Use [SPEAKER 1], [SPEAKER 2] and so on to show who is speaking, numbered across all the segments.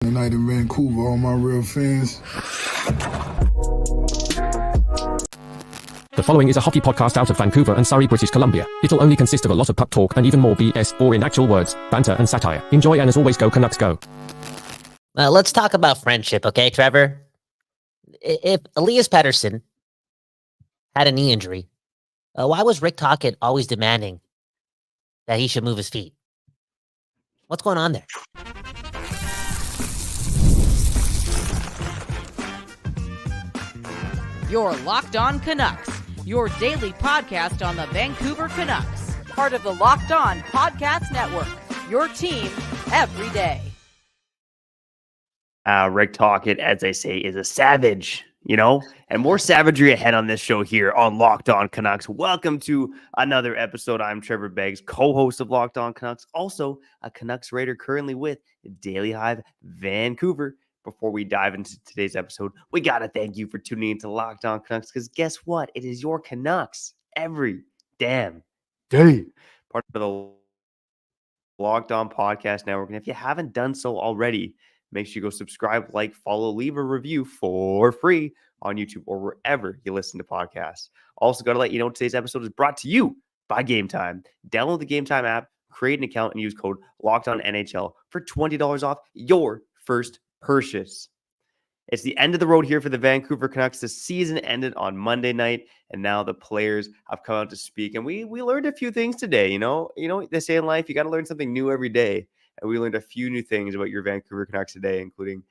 [SPEAKER 1] Tonight in Vancouver, all my real fans.
[SPEAKER 2] The following is a hockey podcast out of Vancouver and Surrey, British Columbia. It'll only consist of a lot of puck talk and even more BS, or in actual words, banter and satire. Enjoy, and as always, go Canucks go.
[SPEAKER 3] Let's talk about friendship, okay, Trevor? If Elias Pettersson had a knee injury, why was Rick Tocchet always demanding that he should move his feet? What's going on there?
[SPEAKER 4] You're Locked On Canucks, your daily podcast on the Vancouver Canucks, part of the Locked On Podcast Network, your team every day.
[SPEAKER 5] Rick Tocchet, as they say, is a savage, and more savagery ahead on this show here on Locked On Canucks. Welcome to another episode. I'm Trevor Beggs, co-host of Locked On Canucks, also a Canucks Raider currently with Daily Hive Vancouver. Before we dive into today's episode, we got to thank you for tuning into Locked On Canucks, because guess what? It is your Canucks every damn day. Part of the Locked On Podcast Network. And if you haven't done so already, make sure you go subscribe, like, follow, leave a review for free on YouTube or wherever you listen to podcasts. Also, got to let you know today's episode is brought to you by Game Time. Download the Game Time app, create an account, and use code LOCKEDONNHL for $20 off your first purchase. It's the end of the road here for the Vancouver Canucks. The season ended on Monday night, and now the players have come out to speak. And we learned a few things today. They say in life, you got to learn something new every day. And we learned a few new things about your Vancouver Canucks today, including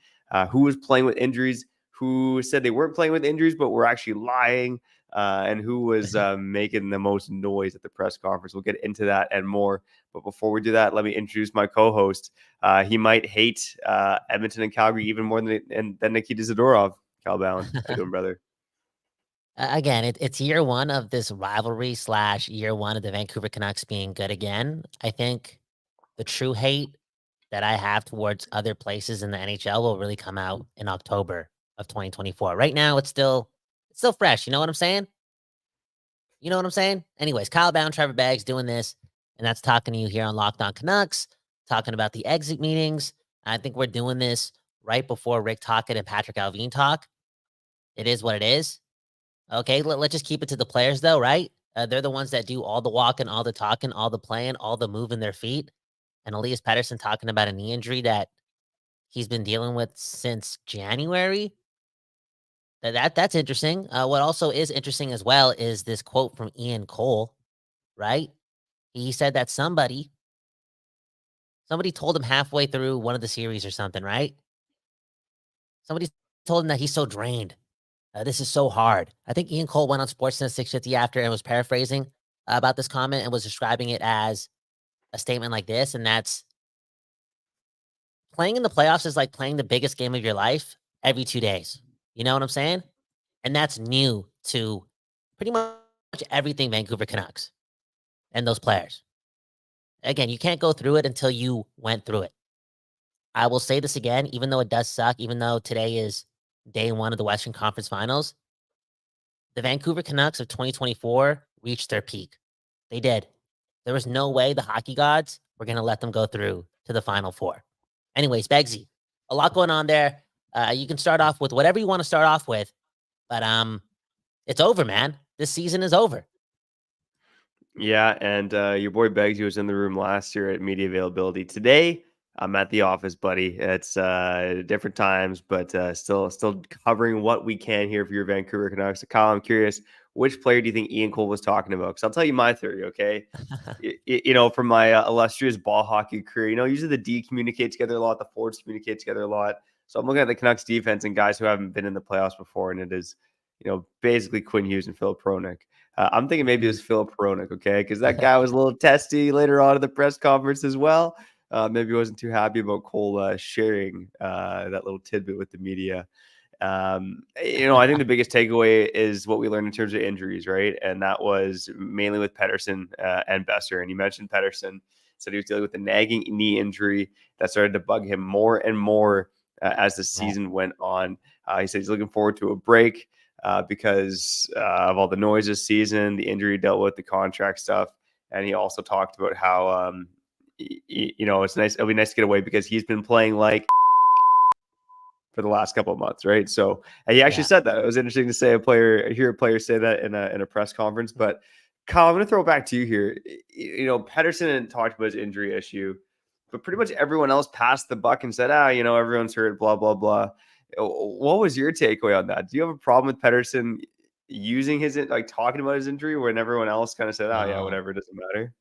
[SPEAKER 5] who was playing with injuries, who said they weren't playing with injuries, but were actually lying, and who was making the most noise at the press conference. We'll get into that and more. But before we do that, let me introduce my co-host. He might hate Edmonton and Calgary even more than Nikita Zadorov. Cal Bound. How you doing, brother?
[SPEAKER 3] Again, it's year one of this rivalry / year one of the Vancouver Canucks being good again. I think the true hate that I have towards other places in the NHL will really come out in October of 2024. Right now, it's still fresh. You know what I'm saying? Anyways, Kyle Bound, Trevor Beggs doing this, and that's talking to you here on Locked On Canucks, talking about the exit meetings. I think we're doing this right before Rick Tocchet and Patrick Allvin talk. It is what it is. Okay, let's just keep it to the players, though, right? They're the ones that do all the walking, all the talking, all the playing, all the moving their feet. And Elias Pettersson talking about a knee injury that he's been dealing with since January. That's interesting. What also is interesting as well is this quote from Ian Cole, right? He said that somebody told him halfway through one of the series or something, right? Somebody told him that he's so drained. This is so hard. I think Ian Cole went on Sportsnet 650 after and was paraphrasing about this comment and was describing it as a statement like this, and that's playing in the playoffs is like playing the biggest game of your life every 2 days. You know what I'm saying? And that's new to pretty much everything Vancouver Canucks and those players. Again, you can't go through it until you went through it. I will say this again, even though it does suck, even though today is day one of the Western Conference Finals, the Vancouver Canucks of 2024 reached their peak. They did. There was no way the hockey gods were going to let them go through to the Final Four. Anyways, Beggsy, a lot going on there. You can start off with whatever you want to start off with, but it's over, man. This season is over.
[SPEAKER 5] Yeah, and your boy Beggsy was in the room last year at media availability. Today, I'm at the office, buddy. It's different times, but still covering what we can here for your Vancouver Canucks. So Kyle, I'm curious, which player do you think Ian Cole was talking about? Because I'll tell you my theory, okay? From my illustrious ball hockey career, usually the D communicate together a lot, the forwards communicate together a lot. So I'm looking at the Canucks defense and guys who haven't been in the playoffs before, and it is, basically Quinn Hughes and Philip Hronek. I'm thinking maybe it was Philip Hronek, okay? Because that guy was a little testy later on in the press conference as well. Maybe wasn't too happy about Cole sharing that little tidbit with the media. I think the biggest takeaway is what we learned in terms of injuries, right? And that was mainly with Pettersson and Boeser. And you mentioned Pettersson said he was dealing with a nagging knee injury that started to bug him more and more as the season went on. He said he's looking forward to a break because of all the noise this season, the injury he dealt with, the contract stuff. And he also talked about how, it's nice. It'll be nice to get away because he's been playing like for the last couple of months, right? So he actually said that. It was interesting to hear a player say that in a press conference. But Kyle, I'm going to throw it back to you here. Pettersson talked about his injury issue, but pretty much everyone else passed the buck and said, everyone's hurt, blah, blah, blah. What was your takeaway on that? Do you have a problem with Pettersson using talking about his injury when everyone else kind of said, whatever, it doesn't matter?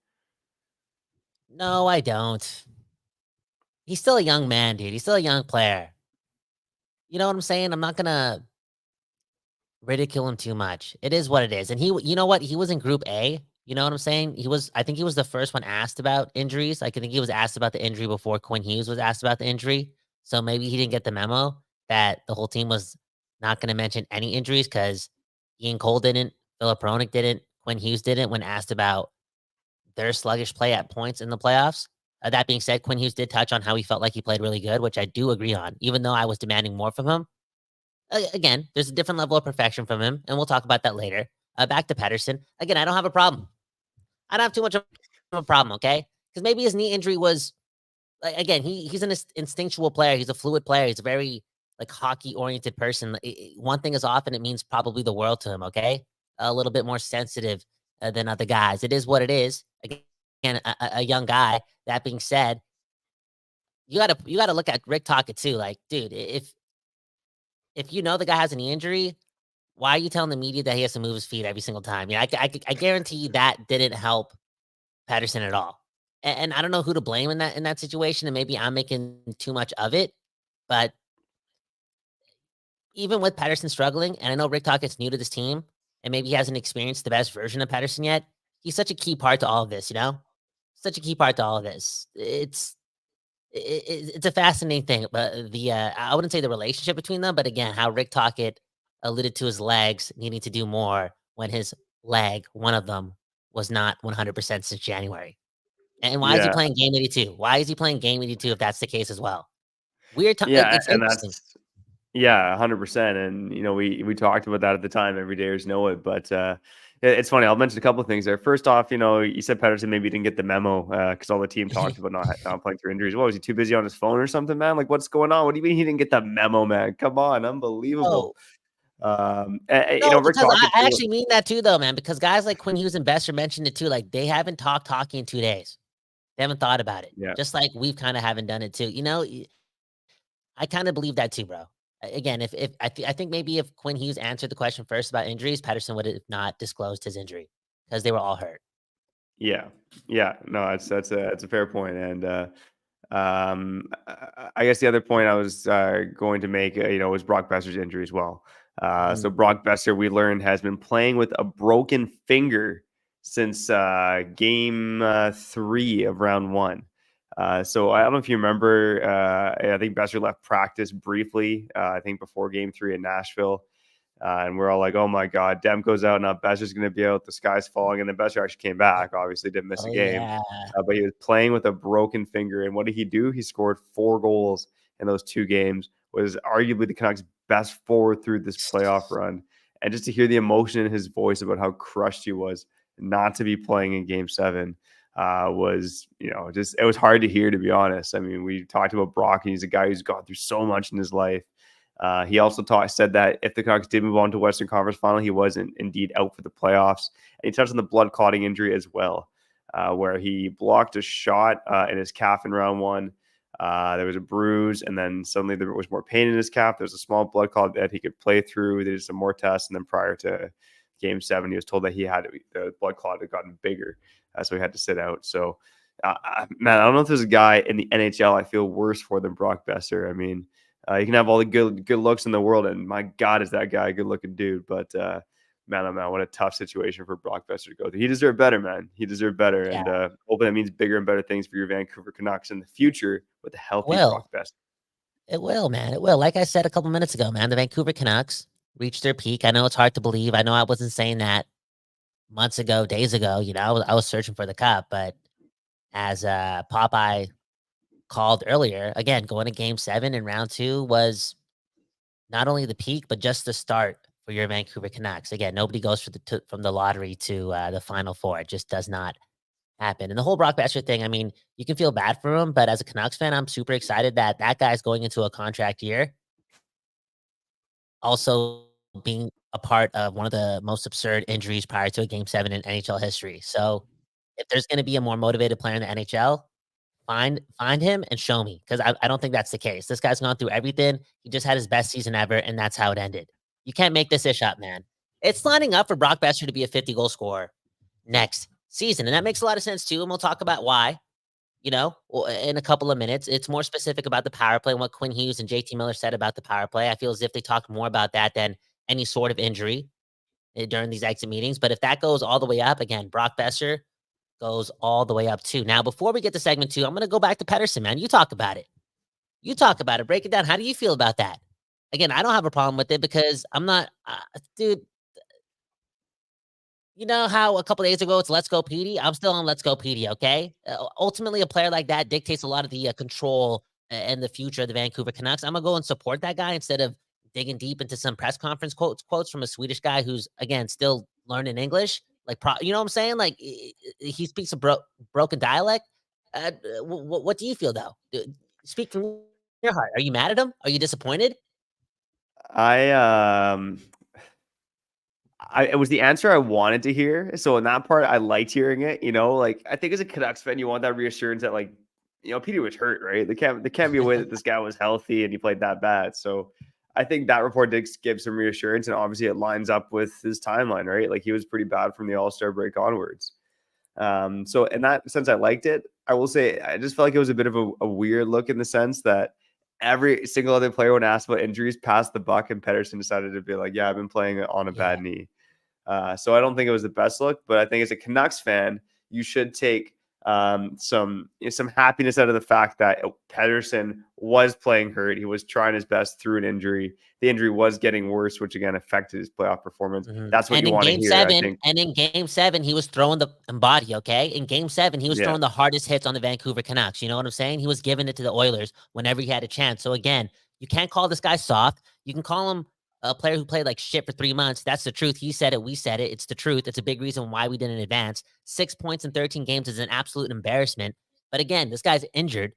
[SPEAKER 3] No, I don't. He's still a young man, dude. He's still a young player. You know what I'm saying? I'm not gonna ridicule him too much. It is what it is. And you know what? He was in Group A. You know what I'm saying? I think he was the first one asked about injuries. I think he was asked about the injury before Quinn Hughes was asked about the injury. So maybe he didn't get the memo that the whole team was not going to mention any injuries because Ian Cole didn't, Philip Hronek didn't, Quinn Hughes didn't when asked about their sluggish play at points in the playoffs. That being said, Quinn Hughes did touch on how he felt like he played really good, which I do agree on, even though I was demanding more from him. Again, there's a different level of perfection from him, and we'll talk about that later. Back to Pettersson. Again, I don't have a problem. I don't have too much of a problem, okay? Because maybe his knee injury was, again, he's an instinctual player. He's a fluid player. He's a very, hockey-oriented person. One thing is off, and it means probably the world to him, okay? A little bit more sensitive than other guys. It is what it is. Again, a young guy. That being said, you gotta look at Rick Tocchet too. Like, dude, if you know the guy has an injury, why are you telling the media that he has to move his feet every single time? I guarantee you that didn't help Patterson at all. And I don't know who to blame in that situation. And maybe I'm making too much of it, but even with Patterson struggling, and I know Rick Tocchet's new to this team, and maybe he hasn't experienced the best version of Patterson yet. He's such a key part to all of this, such a key part to all of this. It's a fascinating thing, but I wouldn't say the relationship between them, but again, how Rick Tocchet alluded to his legs needing to do more when his leg, one of them, was not 100% since January. And why is he playing game 82? Why is he playing game 82 if that's the case as well? Weird time.
[SPEAKER 5] Yeah,
[SPEAKER 3] It's
[SPEAKER 5] and
[SPEAKER 3] interesting.
[SPEAKER 5] 100%. And we talked about that at the time. Every dayers know it, but it's funny. I'll mention a couple of things there. First off, you said Pettersson maybe didn't get the memo because all the team talked about not playing through injuries. What, was he too busy on his phone or something, man? Like, what's going on? What do you mean he didn't get the memo, man? Come on, unbelievable.
[SPEAKER 3] No,
[SPEAKER 5] Rick
[SPEAKER 3] because
[SPEAKER 5] Tocchet
[SPEAKER 3] I actually mean that too, though, man. Because guys like Quinn Hughes and Boeser mentioned it too. Like, they haven't talked hockey in 2 days. They haven't thought about it.
[SPEAKER 5] Yeah.
[SPEAKER 3] Just like we've kind of haven't done it too. I kind of believe that too, bro. Again, if I think maybe if Quinn Hughes answered the question first about injuries, Patterson would have not disclosed his injury because they were all hurt.
[SPEAKER 5] Yeah. No, that's a fair point. And I guess the other point I was going to make, was Brock Boeser's injury as well. So Brock Boeser, we learned, has been playing with a broken finger since game 3 of round 1. So I don't know if you remember, I think Boeser left practice briefly, I think before game 3 in Nashville. And we're all like, oh my God, Demko's out now. Boeser's going to be out. The sky's falling. And then Boeser actually came back. Obviously didn't miss a game, but he was playing with a broken finger. And what did he do? He scored 4 goals in those 2 games, was arguably the Canucks' best forward through this playoff run. And just to hear the emotion in his voice about how crushed he was not to be playing in game 7 was, it was hard to hear, to be honest. I mean, we talked about Brock, and he's a guy who's gone through so much in his life. He also said that if the Canucks did move on to Western Conference Final, he wasn't indeed out for the playoffs. And he touched on the blood clotting injury as well, where he blocked a shot in his calf in round 1. There was a bruise, and then suddenly there was more pain in his calf. There was a small blood clot that he could play through. They did some more tests, and then prior to game 7, he was told that the blood clot had gotten bigger, so he had to sit out. So, man, I don't know if there's a guy in the NHL I feel worse for than Brock Boeser. I mean, you can have all the good looks in the world, and my God, is that guy a good-looking dude. But, man, oh man, what a tough situation for Brock Boeser to go through. He deserved better, man. He deserved better. Yeah. And hoping that means bigger and better things for your Vancouver Canucks in the future with a healthy Brock Boeser.
[SPEAKER 3] It will, man. It will. Like I said a couple minutes ago, man, the Vancouver Canucks reached their peak. I know it's hard to believe. I know I wasn't saying that months ago, days ago. I was searching for the cup. But as Popeye called earlier, again, going to game 7 in round 2 was not only the peak, but just the start for your Vancouver Canucks. Again, nobody goes from the lottery to the Final Four. It just does not happen. And the whole Brock Boeser thing, I mean, you can feel bad for him, but as a Canucks fan, I'm super excited that guy's going into a contract year. also being a part of one of the most absurd injuries prior to a Game 7 in NHL history. So, if there's gonna be a more motivated player in the NHL, find him and show me, because I don't think that's the case. This guy's gone through everything. He just had his best season ever, and that's how it ended. You can't make this ish up, man. It's lining up for Brock Boeser to be a 50-goal scorer next season, and that makes a lot of sense too, and we'll talk about why, in a couple of minutes. It's more specific about the power play and what Quinn Hughes and JT Miller said about the power play. I feel as if they talked more about that than any sort of injury during these exit meetings. But if that goes all the way up, again, Brock Boeser goes all the way up too. Now, before we get to segment 2, I'm going to go back to Pettersson, man. You talk about it. You talk about it. Break it down. How do you feel about that? Again, I don't have a problem with it because I'm not, dude. You know how a couple days ago it's Let's Go Petey? I'm still on Let's Go Petey, okay? Ultimately, a player like that dictates a lot of the control and the future of the Vancouver Canucks. I'm gonna go and support that guy instead of digging deep into some press conference quotes from a Swedish guy who's, again, still learning English. Like, you know what I'm saying? Like, he speaks a broken dialect. What do you feel though? Speak from your heart. Are you mad at him? Are you disappointed?
[SPEAKER 5] It was the answer I wanted to hear. So in that part, I liked hearing it. Like I think as a Canucks fan, you want that reassurance that Petey was hurt, right? There can't be a way that this guy was healthy and he played that bad. So I think that report did give some reassurance, and obviously it lines up with his timeline, right? Like he was pretty bad from the All-Star break onwards. So in that sense, I liked it. I will say I just felt like it was a bit of a weird look in the sense that every single other player, when asked about injuries, passed the buck, and Pettersson decided to be like, "Yeah, I've been playing on a bad knee." So I don't think it was the best look, but I think as a Canucks fan, you should take some happiness out of the fact that Pettersson was playing hurt. He was trying his best through an injury. The injury was getting worse, which again affected his playoff performance. That's what you want to hear, I think.
[SPEAKER 3] And in Game 7, he was throwing the body, okay? In Game 7, he was throwing the hardest hits on the Vancouver Canucks. You know what I'm saying? He was giving it to the Oilers whenever he had a chance. So again, you can't call this guy soft. You can call him a player who played like shit for 3 months. That's the truth. He said it. We said it. It's the truth. It's a big reason why we didn't advance. 6 points in 13 games is an absolute embarrassment. But again, this guy's injured,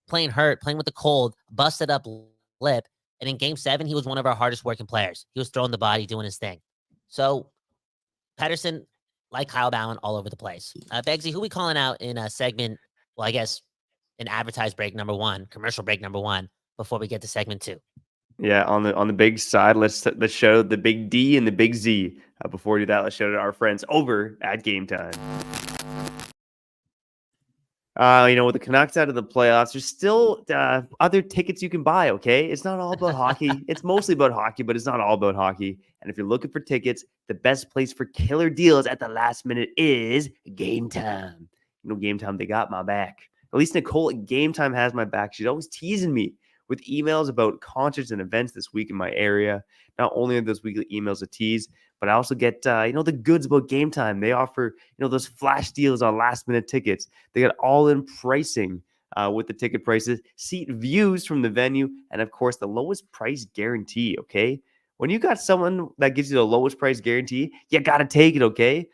[SPEAKER 3] playing hurt, playing with the cold, busted up lip. And in Game 7, he was one of our hardest working players. He was throwing the body, doing his thing. So Pettersson, like Kyle Bowen, all over the place. Begsy, who we calling out in a segment? Well, I guess in advertised break number 1, commercial break number 1, before we get to segment 2.
[SPEAKER 5] Yeah, on the big side, let's show the big D and the big Z. Before we do that, let's show it to our friends over at Game Time. With the Canucks out of the playoffs, there's still other tickets you can buy, okay? It's not all about hockey. It's mostly about hockey, but it's not all about hockey. And if you're looking for tickets, the best place for killer deals at the last minute is Game Time. Game Time, they got my back. At least Nicole at Game Time has my back. She's always teasing me with emails about concerts and events this week in my area. Not only are those weekly emails a tease, but I also get, the goods about Game Time. They offer, those flash deals on last minute tickets. They got all in pricing with the ticket prices, seat views from the venue, and of course, the lowest price guarantee, okay? When you got someone that gives you the lowest price guarantee, you got to take it, okay?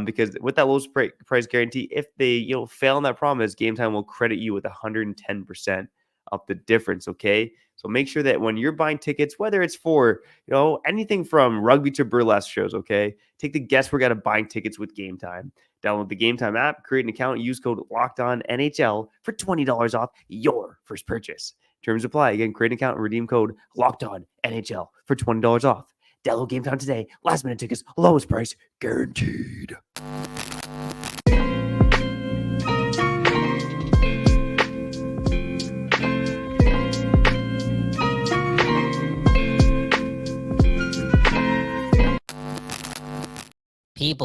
[SPEAKER 5] Because with that lowest price guarantee, if they, fail in that promise, Game Time will credit you with 110% of the difference, okay? So make sure that when you're buying tickets, whether it's for, anything from rugby to burlesque shows, okay? Take the guesswork out of buying tickets with Game Time. Download the Game Time app, create an account, use code LOCKEDONNHL for $20 off your first purchase. Terms apply. Again, create an account and redeem code LOCKEDONNHL for $20 off. Download Game Time today. Last minute tickets, lowest price guaranteed.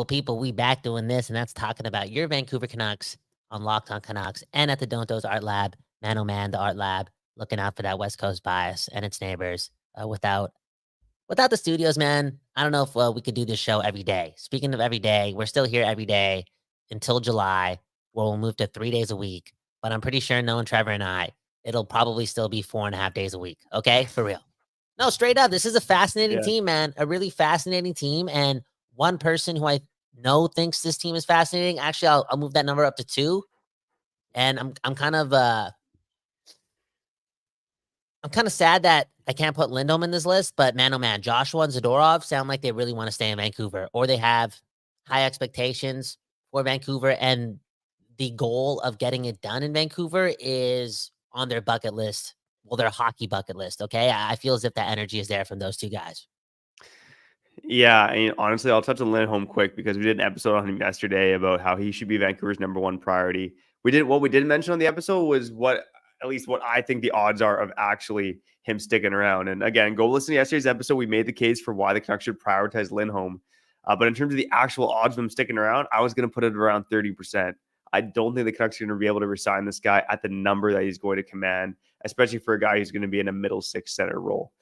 [SPEAKER 3] People, we back doing this, and that's talking about your Vancouver Canucks on Locked On Canucks and at the Don't Doze Art Lab. Man, oh man, the Art Lab, looking out for that West Coast bias and its neighbors. Without the studios, man, I don't know if we could do this show every day. Speaking of every day, we're still here every day until July, where we'll move to 3 days a week. But I'm pretty sure knowing Trevor and I, it'll probably still be 4.5 days a week. Okay? For real. No, straight up. This is a fascinating team, man. A really fascinating team. And one person who I know thinks this team is fascinating. Actually, I'll move that number up to 2. And I'm kind of I'm kind of sad that I can't put Lindholm in this list, but man, oh man, Joshua and Zadorov sound like they really want to stay in Vancouver, or they have high expectations for Vancouver, and the goal of getting it done in Vancouver is on their bucket list. Well, their hockey bucket list. Okay, I feel as if that energy is there from those two guys.
[SPEAKER 5] Yeah, and honestly, I'll touch on Lindholm quick because we did an episode on him yesterday about how he should be Vancouver's number one priority. What we didn't mention on the episode was at least what I think the odds are of actually him sticking around. And again, go listen to yesterday's episode. We made the case for why the Canucks should prioritize Lindholm. But in terms of the actual odds of him sticking around, I was going to put it around 30%. I don't think the Canucks are going to be able to resign this guy at the number that he's going to command, especially for a guy who's going to be in a middle six center role.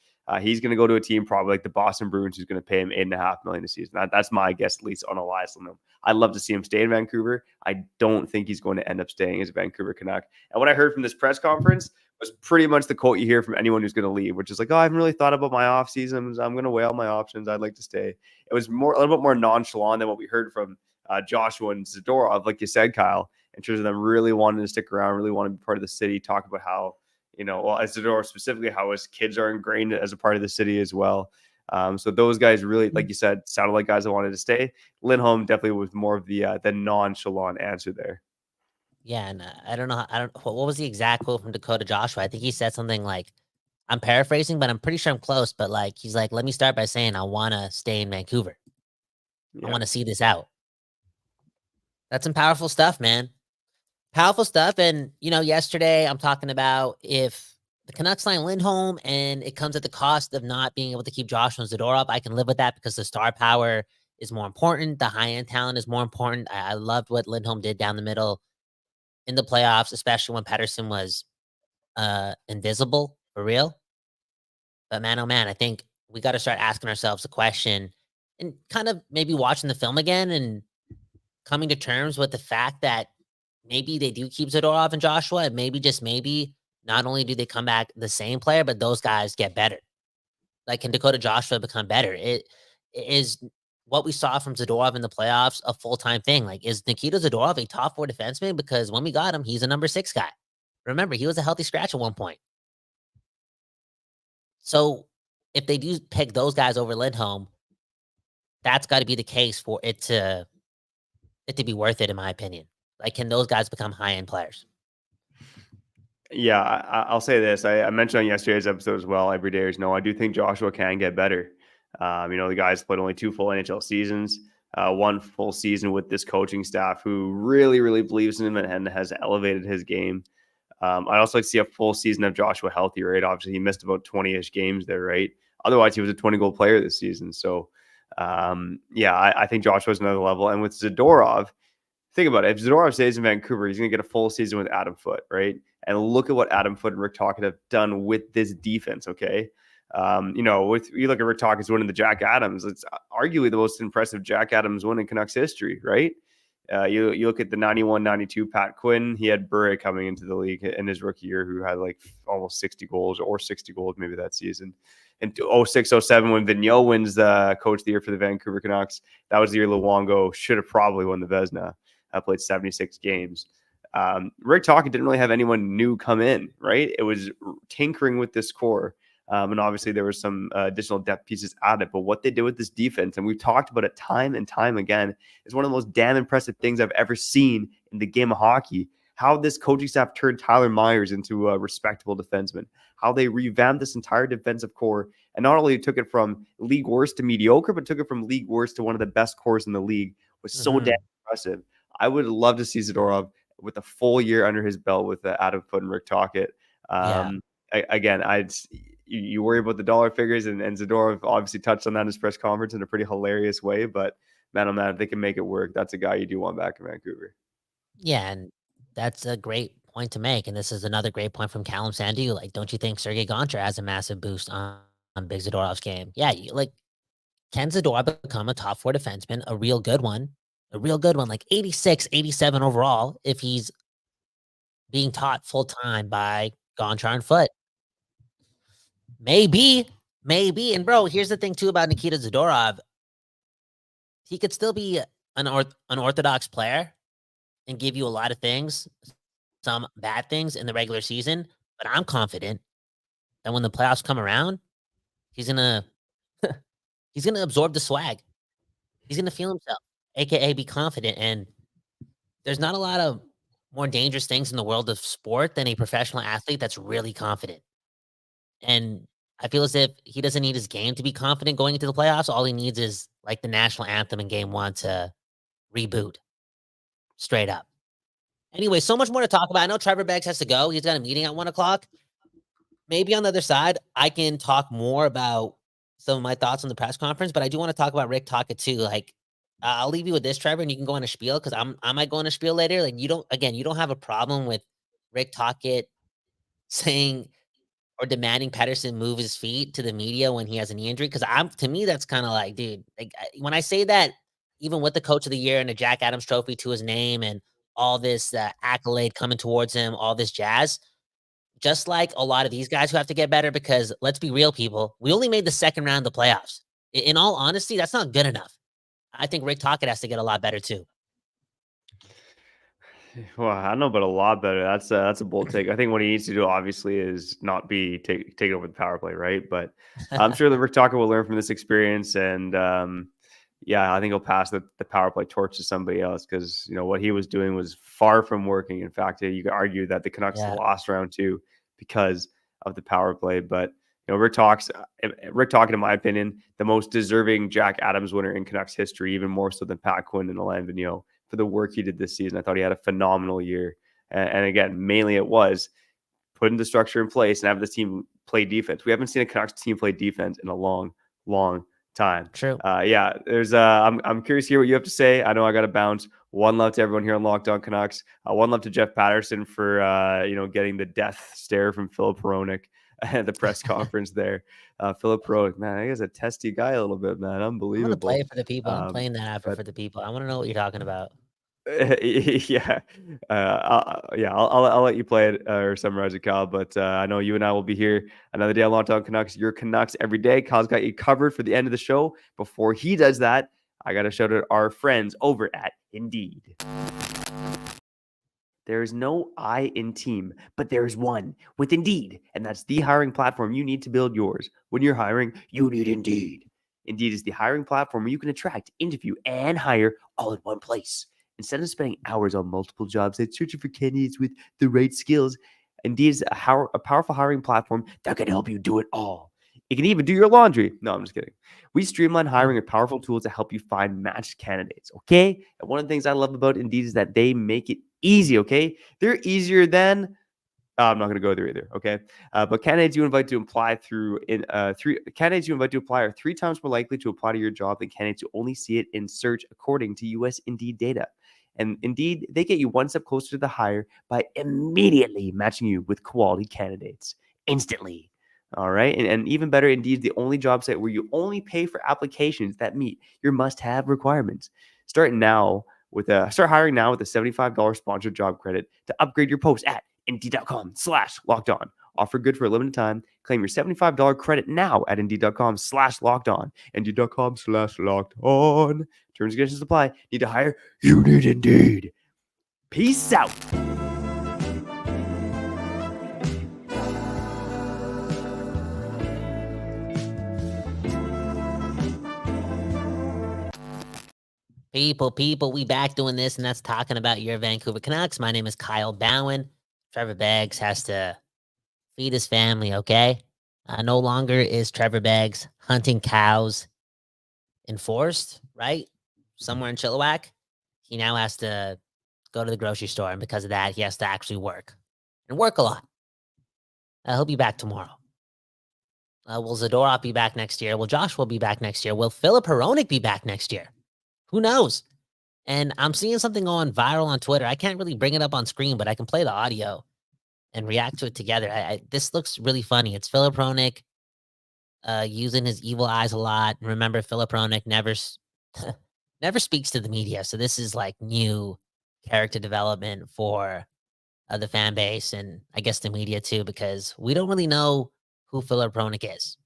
[SPEAKER 5] He's going to go to a team probably like the Boston Bruins, who's going to pay him $8.5 million a season. That's my guess, at least on Elias Lindholm. I'd love to see him stay in Vancouver. I don't think he's going to end up staying as a Vancouver Canuck. And what I heard from this press conference was pretty much the quote you hear from anyone who's going to leave, which is like, "Oh, I haven't really thought about my off seasons. I'm going to weigh all my options. I'd like to stay." It was a little bit more nonchalant than what we heard from Joshua and Zadorov, like you said, Kyle, in terms of them really wanting to stick around, really want to be part of the city. Talk about how, well, as Zadorov specifically, how his kids are ingrained as a part of the city as well. So those guys really, like you said, sounded like guys that wanted to stay. Lindholm definitely was more of the nonchalant answer there.
[SPEAKER 3] Yeah, and I don't know. What was the exact quote from Dakota Joshua? I think he said something like, I'm paraphrasing, but I'm pretty sure I'm close. But like, he's like, let me start by saying I want to stay in Vancouver.
[SPEAKER 5] Yeah.
[SPEAKER 3] I want to see this out. That's some powerful stuff, man. Powerful stuff. And, yesterday I'm talking about if the Canucks sign Lindholm and it comes at the cost of not being able to keep Joshua and Zadorov, I can live with that because the star power is more important. The high-end talent is more important. I loved what Lindholm did down the middle in the playoffs, especially when Pettersson was invisible for real. But man, oh man, I think we got to start asking ourselves the question and kind of maybe watching the film again and coming to terms with the fact that maybe they do keep Zadorov and Joshua, and maybe, just maybe, not only do they come back the same player, but those guys get better. Like, can Dakota Joshua become better? It is what we saw from Zadorov in the playoffs a full-time thing. Like, is Nikita Zadorov a top 4 defenseman? Because when we got him, he's a number 6 guy. Remember, he was a healthy scratch at one point. So if they do pick those guys over Lindholm, that's got to be the case for it to be worth it, in my opinion. Like, can those guys become high-end players?
[SPEAKER 5] Yeah, I'll say this. I mentioned on yesterday's episode as well, everydayers know I do think Joshua can get better. The guy's played only 2 full NHL seasons, 1 full season with this coaching staff who really, really believes in him and has elevated his game. I'd also like to see a full season of Joshua healthy, right? Obviously, he missed about 20-ish games there, right? Otherwise, he was a 20-goal player this season. So, I think Joshua's another level. And with Zadorov, think about it. If Zadorov stays in Vancouver, he's going to get a full season with Adam Foote, right? And look at what Adam Foote and Rick Tocchet have done with this defense, okay? You look at Rick Tocchet's win in the Jack Adams. It's arguably the most impressive Jack Adams win in Canucks history, right? You look at the 91-92 Pat Quinn. He had Bure coming into the league in his rookie year who had like almost 60 goals or 60 goals maybe that season. And 06-07 when Vigneault wins the coach of the year for the Vancouver Canucks, that was the year Luongo should have probably won the Vezina. Played 76 games. Rick Tocchet didn't really have anyone new come in, right? It was tinkering with this core. And obviously there were some additional depth pieces added. But what they did with this defense, and we've talked about it time and time again, is one of the most damn impressive things I've ever seen in the game of hockey. How this coaching staff turned Tyler Myers into a respectable defenseman. How they revamped this entire defensive core. And not only took it from league worst to mediocre, but took it from league worst to one of the best cores in the league. Was so damn impressive. I would love to see Zadorov with a full year under his belt with Adam Foote and Rick Tocchet. You worry about the dollar figures, and Zadorov obviously touched on that in his press conference in a pretty hilarious way. But man, oh man, if they can make it work, that's a guy you do want back in Vancouver.
[SPEAKER 3] Yeah, and that's a great point to make. And this is another great point from Callum Sandu. Like, don't you think Sergei Gonchar has a massive boost on Big Zadorov's game? Yeah, can Zadorov become a top 4 defenseman, a real good one, like 86, 87 overall, if he's being taught full time by Gonchar and Foote? Maybe. And bro, here's the thing too about Nikita Zadorov. He could still be an unorthodox player and give you a lot of things, some bad things in the regular season, but I'm confident that when the playoffs come around, he's gonna he's gonna absorb the swag. He's gonna feel himself, aka be confident. And there's not a lot of more dangerous things in the world of sport than a professional athlete that's really confident. And I feel as if he doesn't need his game to be confident going into the playoffs. All he needs is like the national anthem in game one to reboot straight up. Anyway, so much more to talk about. I know Trevor Beggs has to go. He's got a meeting at 1 o'clock. Maybe on the other side, I can talk more about some of my thoughts on the press conference, but I do want to talk about Rick Tocchet too. Like, I'll leave you with this, Trevor, and you can go on a spiel because I might go on a spiel later. Like, you don't have a problem with Rick Tocchet saying or demanding Pettersson move his feet to the media when he has a knee injury. Because to me, that's kind of like, dude, like when I say that, even with the coach of the year and a Jack Adams trophy to his name and all this accolade coming towards him, all this jazz, just like a lot of these guys who have to get better, because let's be real, people, we only made the second round of the playoffs. In all honesty, that's not good enough. I think Rick Tocchet has to get a lot better too.
[SPEAKER 5] Well, I don't know, but a lot better. That's a bold take. I think what he needs to do, obviously, is not be taking over the power play, right? But I'm sure that Rick Tocchet will learn from this experience, and yeah, I think he'll pass the power play torch to somebody else because what he was doing was far from working. In fact, you could argue that the Canucks lost round 2 because of the power play. But Rick Tocchet, in my opinion, the most deserving Jack Adams winner in Canucks history, even more so than Pat Quinn and Alain Vigneault. For the work he did this season. I thought he had a phenomenal year. And again, mainly it was putting the structure in place and have this team play defense. We haven't seen a Canucks team play defense in a long, long time.
[SPEAKER 3] True.
[SPEAKER 5] Yeah, there's I'm curious to hear what you have to say. I know I got to bounce. One love to everyone here on Locked On Canucks. One love to Jeff Patterson for getting the death stare from Philip Hronek at the press conference there. Philip Hronek, man, I guess a testy guy a little bit, man. Unbelievable.
[SPEAKER 3] I'm gonna play it for the people. I'm playing that effort for the people. I want to know what you're talking about.
[SPEAKER 5] Yeah, I'll let you play it or summarize it, Kyle. But I know you and I will be here another day on Locked On Canucks. Your Canucks every day. Kyle's got you covered for the end of the show. Before he does that, I got to shout out our friends over at Indeed. There is no I in team, but there's one with Indeed, and that's the hiring platform you need to build yours. When you're hiring, you need Indeed. Indeed is the hiring platform where you can attract, interview, and hire all in one place. Instead of spending hours on multiple job sites searching for candidates with the right skills, Indeed is a powerful hiring platform that can help you do it all. It can even do your laundry. No, I'm just kidding. We streamline hiring with powerful tools to help you find matched candidates, okay? And one of the things I love about Indeed is that they make it easy, okay? They're easier than... I'm not going to go there either, okay? But candidates you invite to apply are 3 times more likely to apply to your job than candidates who only see it in search, according to U.S. Indeed data. And Indeed, they get you one step closer to the hire by immediately matching you with quality candidates instantly. All right. And even better, Indeed is the only job site where you only pay for applications that meet your must-have requirements. Start hiring now with a $75 sponsored job credit to upgrade your post at Indeed.com/lockedon. Offer good for a limited time. Claim your $75 credit now at Indeed.com/lockedon. Indeed.com/lockedon. Terms and conditions apply. Need to hire? You need Indeed. Peace out.
[SPEAKER 3] People, we back doing this, and that's talking about your Vancouver Canucks. My name is Kyle Bowen. Trevor Beggs has to feed his family, okay? No longer is Trevor Beggs hunting cows in forest, right? Somewhere in Chilliwack. He now has to go to the grocery store, and because of that, he has to actually work. And work a lot. He'll be back tomorrow. Will Zadorov be back next year? Will Joshua be back next year? Will Filip Hronek be back next year? Who knows? And I'm seeing something going viral on Twitter. I can't really bring it up on screen, but I can play the audio and react to it together. This looks really funny. It's Filip Hronek using his evil eyes a lot. Remember, Filip Hronek never speaks to the media. So this is like new character development for the fan base and I guess the media too, because we don't really know who Filip Hronek is.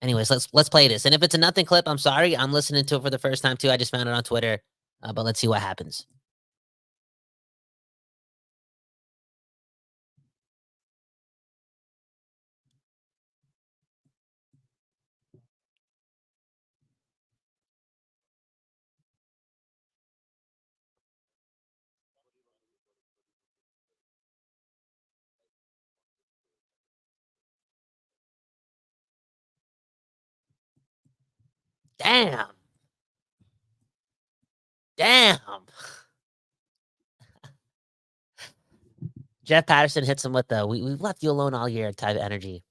[SPEAKER 3] Anyways, let's play this. And if it's a nothing clip, I'm sorry. I'm listening to it for the first time too. I just found it on Twitter. But let's see what happens. Damn. Damn. Jeff Patterson hits him with the we've left you alone all year type of energy.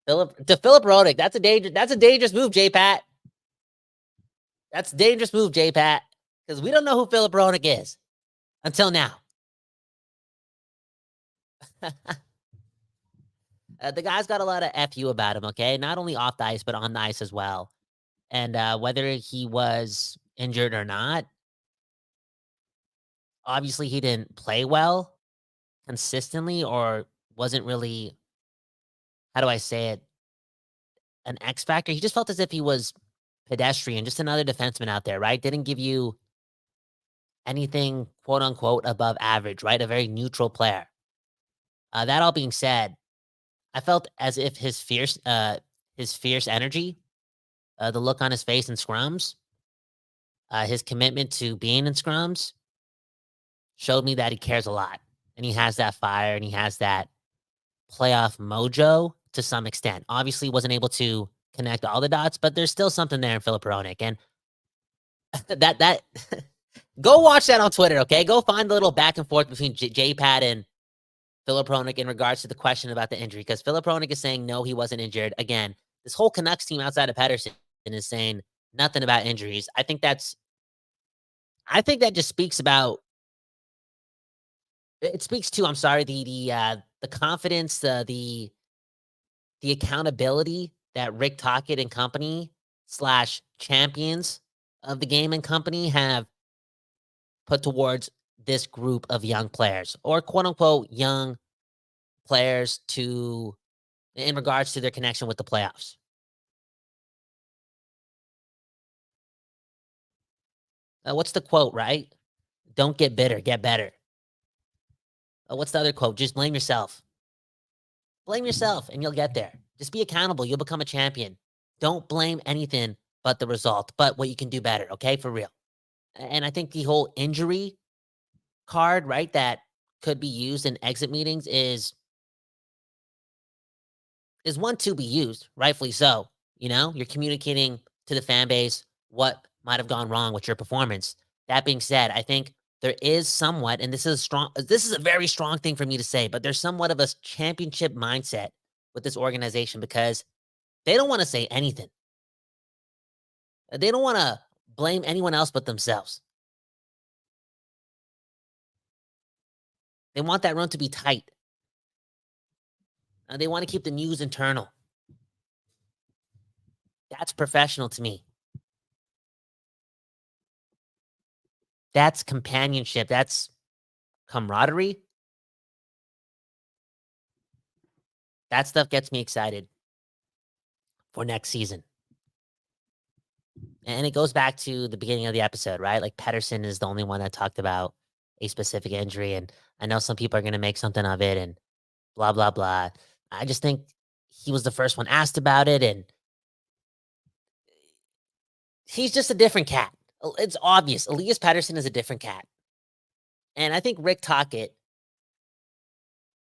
[SPEAKER 3] Philip Roenick. That's a dangerous move, J Pat. That's a dangerous move, J Pat. Because we don't know who Philip Roenick is until now. The guy's got a lot of FU about him, okay? Not only off the ice, but on the ice as well. And whether he was injured or not, obviously he didn't play well consistently or wasn't really, how do I say it, an X factor. He just felt as if he was pedestrian, just another defenseman out there, right? Didn't give you anything, quote unquote, above average, right? A very neutral player. That all being said, I felt as if his fierce energy, the look on his face in scrums, his commitment to being in scrums showed me that he cares a lot. And he has that fire and he has that playoff mojo to some extent. Obviously wasn't able to connect all the dots, but there's still something there in Philip Roenick. And that go watch that on Twitter, okay? Go find the little back and forth between J-Pat and Philip Roenick in regards to the question about the injury, because Philip Roenick is saying, no, he wasn't injured. Again, this whole Canucks team outside of Pettersson is saying nothing about injuries. I think that just speaks about, it speaks to, I'm sorry, the confidence, the accountability that Rick Tocchet and company / champions of the game and company have put towards this group of young players, or quote unquote young players, in regards to their connection with the playoffs. What's the quote, right? Don't get bitter, get better. What's the other quote? Just blame yourself. Blame yourself and you'll get there. Just be accountable. You'll become a champion. Don't blame anything but the result, but what you can do better, okay? For real. And I think the whole injury card, right, that could be used in exit meetings is one to be used, rightfully so. You know, you're communicating to the fan base what might have gone wrong with your performance. That being said, I think there is somewhat, and this is a very strong thing for me to say, but there's somewhat of a championship mindset with this organization because they don't want to say anything. They don't want to blame anyone else but themselves. They want that run to be tight. They want to keep the news internal. That's professional to me. That's companionship. That's camaraderie. That stuff gets me excited for next season. And it goes back to the beginning of the episode, right? Like Pettersson is the only one that talked about a specific injury. And I know some people are going to make something of it and blah, blah, blah. I just think he was the first one asked about it. And he's just a different cat. It's obvious. Elias Pettersson is a different cat. And I think Rick Tocchet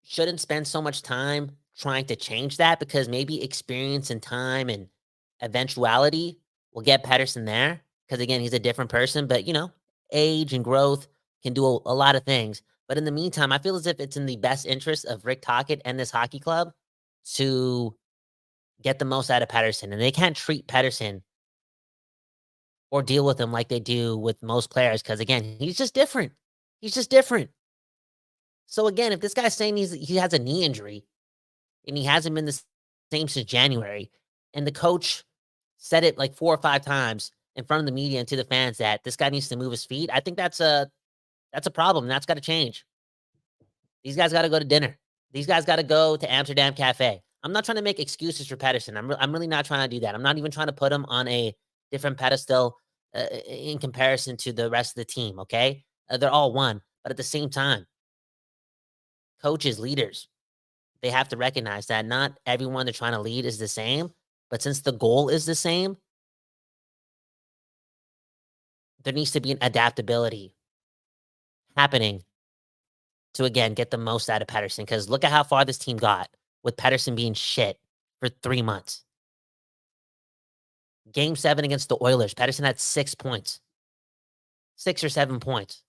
[SPEAKER 3] shouldn't spend so much time trying to change that because maybe experience and time and eventuality will get Pettersson there. Because again, he's a different person, but you know, age and growth can do a lot of things. But in the meantime, I feel as if it's in the best interest of Rick Tocchet and this hockey club to get the most out of Pettersson. And they can't treat Pettersson or deal with him like they do with most players. Because again, he's just different. He's just different. So again, if this guy's saying he has a knee injury and he hasn't been the same since January, and the coach said it like 4 or 5 times in front of the media and to the fans that this guy needs to move his feet, I think that's a problem. And that's got to change. These guys got to go to dinner. These guys got to go to Amsterdam Cafe. I'm not trying to make excuses for Pettersson. I'm really not trying to do that. I'm not even trying to put him on a different pedestal in comparison to the rest of the team, okay? They're all one. But at the same time, coaches, leaders, they have to recognize that not everyone they're trying to lead is the same. But since the goal is the same, there needs to be an adaptability happening to, again, get the most out of Pettersson. Because look at how far this team got with Pettersson being shit for 3 months. Game 7 against the Oilers, Pettersson had 6 points. 6 or 7 points.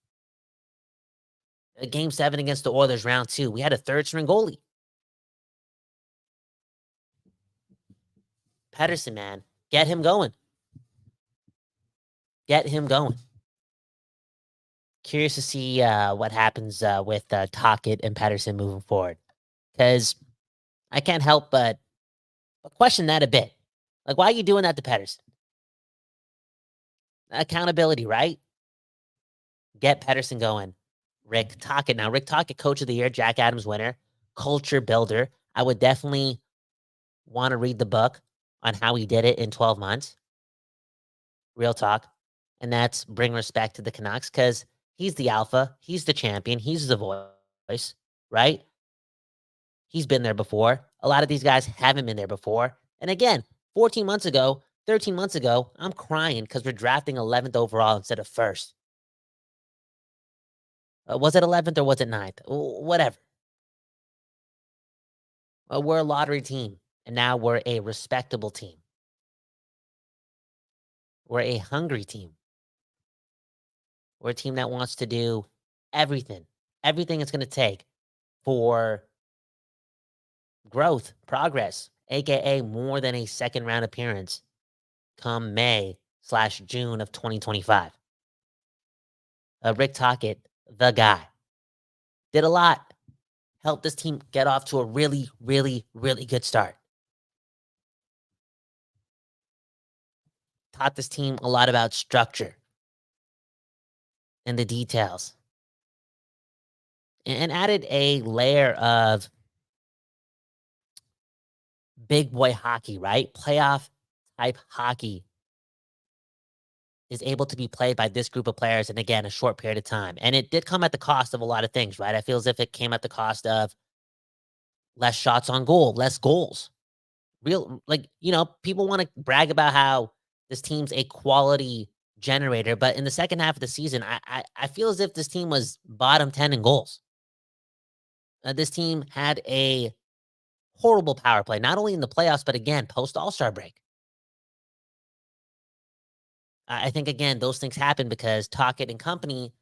[SPEAKER 3] Game 7 against the Oilers, round 2, we had a third-string goalie. Pettersson, man, get him going. Get him going. Curious to see what happens with Tocchet and Pettersson moving forward. Because I can't help but question that a bit. Like, why are you doing that to Pettersson? Accountability, right? Get Pettersson going. Rick Tocchet. Now, Rick Tocchet, Coach of the Year, Jack Adams winner, culture builder. I would definitely want to read the book on how he did it in 12 months. Real talk. And that's bring respect to the Canucks because he's the alpha. He's the champion. He's the voice, right? He's been there before. A lot of these guys haven't been there before. And again, 14 months ago, 13 months ago, I'm crying because we're drafting 11th overall instead of 1st. Was it 11th or was it 9th? Whatever. We're a lottery team, and now we're a respectable team. We're a hungry team. We're a team that wants to do everything it's going to take for growth, progress, aka more than a second round appearance come May/June of 2025. Rick Tocchet, the guy, did a lot. Helped this team get off to a really, really, really good start. Taught this team a lot about structure and the details. And added a layer of big boy hockey, right? Playoff type hockey is able to be played by this group of players in, again, a short period of time. And it did come at the cost of a lot of things, right? I feel as if it came at the cost of less shots on goal, less goals. People want to brag about how this team's a quality generator, but in the second half of the season, I feel as if this team was bottom 10 in goals. This team had a horrible power play, not only in the playoffs, but again, post All-Star break. I think, again, those things happen because Tocchet and company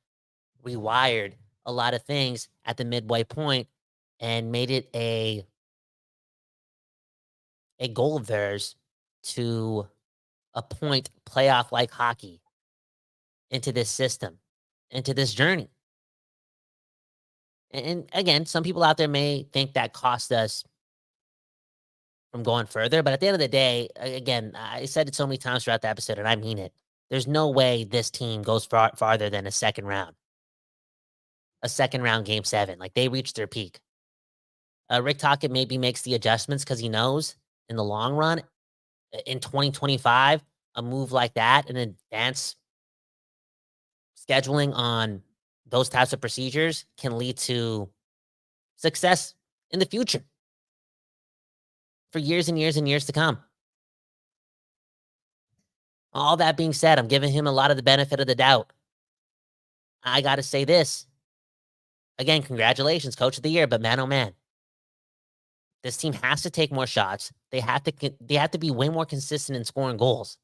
[SPEAKER 3] rewired a lot of things at the midway point and made it a goal of theirs to appoint playoff-like hockey into this system, into this journey. And again, some people out there may think that cost us from going further, but at the end of the day, again, I said it so many times throughout the episode, and I mean it. There's no way this team goes farther than a second round. A second round game 7. Like, they reached their peak. Rick Tocchet maybe makes the adjustments because he knows in the long run, in 2025, a move like that, an advanced scheduling on those types of procedures can lead to success in the future for years and years and years to come. All that being said, I'm giving him a lot of the benefit of the doubt. I got to say this. Again, congratulations, Coach of the Year, but man, oh man. This team has to take more shots. They have to be way more consistent in scoring goals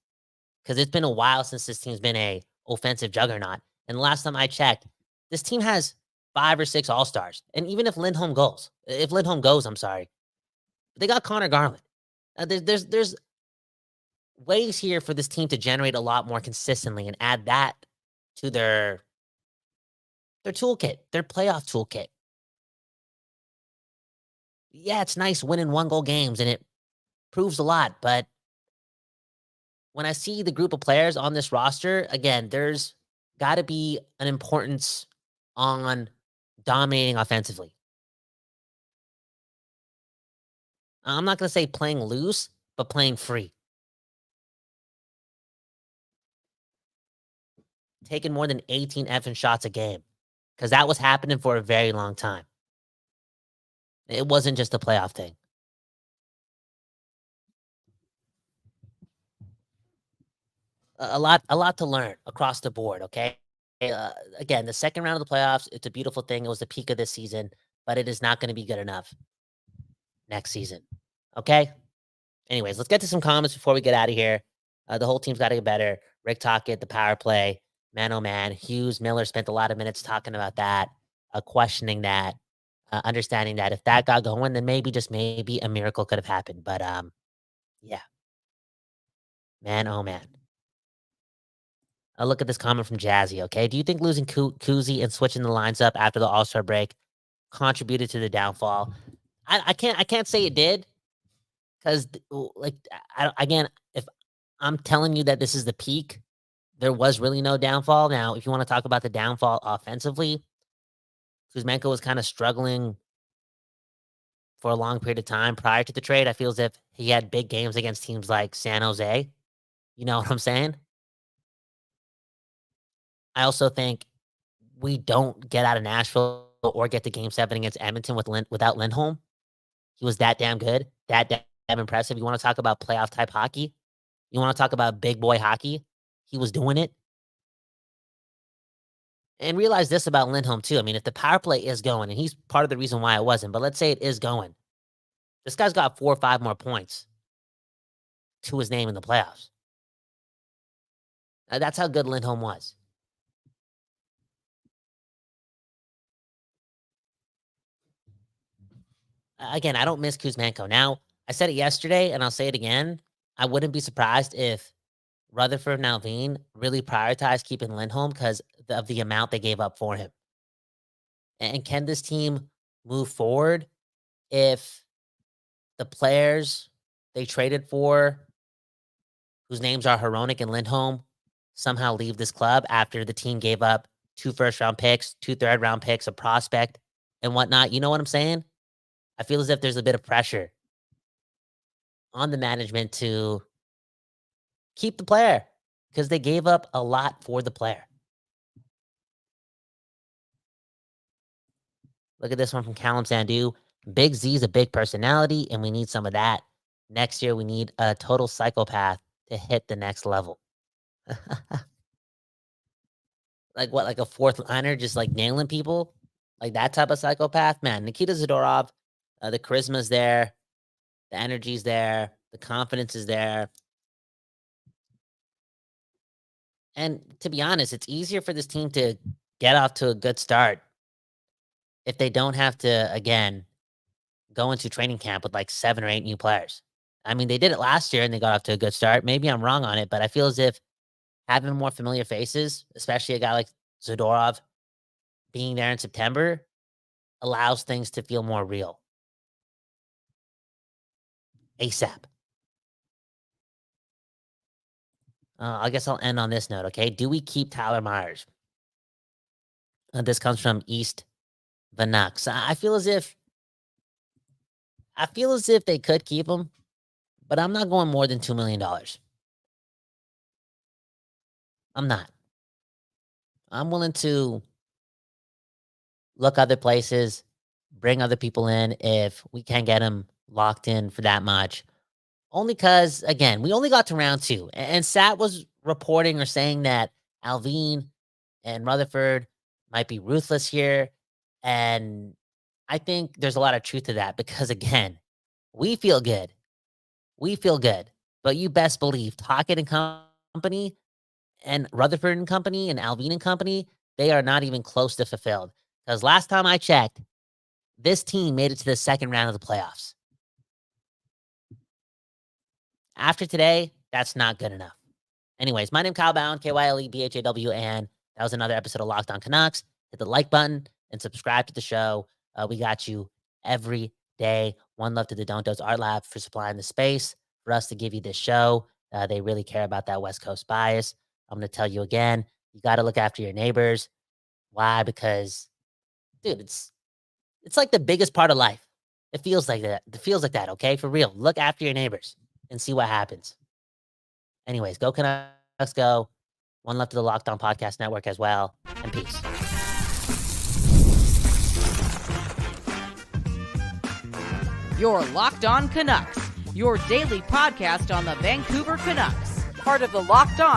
[SPEAKER 3] because it's been a while since this team's been a offensive juggernaut. And the last time I checked, this team has 5 or 6 All-Stars. And even if Lindholm goes, I'm sorry, they got Connor Garland. There's ways here for this team to generate a lot more consistently and add that to their toolkit, their playoff toolkit. Yeah, it's nice winning 1-goal games, and it proves a lot. But when I see the group of players on this roster, again, there's got to be an importance on dominating offensively. I'm not going to say playing loose, but playing free. Taking more than 18 effing shots a game, because that was happening for a very long time. It wasn't just a playoff thing. A lot to learn across the board, okay? Again, the second round of the playoffs, it's a beautiful thing. It was the peak of this season, but it is not going to be good enough next season, okay? Anyways, let's get to some comments before we get out of here. The whole team's got to get better. Rick Tocchet, the power play, man, oh man. Hughes, Miller spent a lot of minutes talking about that, questioning that, understanding that if that got going, then maybe, just maybe, a miracle could have happened. But yeah, man, oh man. Look at this comment from Jazzy, okay? Do you think losing Kuzi and switching the lines up after the All-Star break contributed to the downfall? I can't say it did, because again, if I'm telling you that this is the peak, there was really no downfall. Now, if you want to talk about the downfall offensively, Kuzmenko was kind of struggling for a long period of time prior to the trade. I feel as if he had big games against teams like San Jose. You know what I'm saying? I also think we don't get out of Nashville or get to Game 7 against Edmonton without Lindholm. He was that damn good, that damn impressive. You want to talk about playoff type hockey? You want to talk about big boy hockey? He was doing it. And realize this about Lindholm too. I mean, if the power play is going, and he's part of the reason why it wasn't, but let's say it is going, this guy's got 4 or 5 more points to his name in the playoffs. That's how good Lindholm was. Again, I don't miss Kuzmenko. Now, I said it yesterday, and I'll say it again. I wouldn't be surprised if Rutherford and Alvin really prioritized keeping Lindholm because of the amount they gave up for him. And can this team move forward if the players they traded for, whose names are Hronek and Lindholm, somehow leave this club after the team gave up 2 first-round picks, 2 third-round picks, a prospect, and whatnot? You know what I'm saying? I feel as if there's a bit of pressure on the management to keep the player because they gave up a lot for the player. Look at this one from Callum Sandu. Big Z's a big personality, and we need some of that. Next year, we need a total psychopath to hit the next level. Like what? Like a fourth liner just like nailing people? Like that type of psychopath? Man, Nikita Zadorov, the charisma's there. The energy's there. The confidence is there. And to be honest, it's easier for this team to get off to a good start if they don't have to, again, go into training camp with like 7 or 8 new players. I mean, they did it last year and they got off to a good start. Maybe I'm wrong on it, but I feel as if having more familiar faces, especially a guy like Zadorov being there in September, allows things to feel more real. ASAP. I guess I'll end on this note, okay? Do we keep Tyler Myers? This comes from East Vanucks. I feel as if they could keep him, but I'm not going more than $2 million. I'm not. I'm willing to look other places, bring other people in if we can get him locked in for that much. Only because, again, we only got to round 2. And Sat was reporting or saying that Alvin and Rutherford might be ruthless here. And I think there's a lot of truth to that because, again, we feel good. We feel good. But you best believe Tocchet and company and Rutherford and company and Alvin and company, they are not even close to fulfilled. Because last time I checked, this team made it to the second round of the playoffs. After today, that's not good enough. Anyways, my name's Kyle Bound, KYLEBHAW, and that was another episode of Locked On Canucks. Hit the like button and subscribe to the show. We got you every day. One love to the Don't Doze Art Lab for supplying the space for us to give you this show. They really care about that West Coast bias. I'm going to tell you again, you got to look after your neighbors. Why? Because, dude, it's like the biggest part of life. It feels like that. It feels like that, okay? For real. Look after your neighbors and see what happens. Anyways, go Canucks, go. One love to the Locked On Podcast Network as well. And peace.
[SPEAKER 4] Your Locked On Canucks, your daily podcast on the Vancouver Canucks, part of the Locked On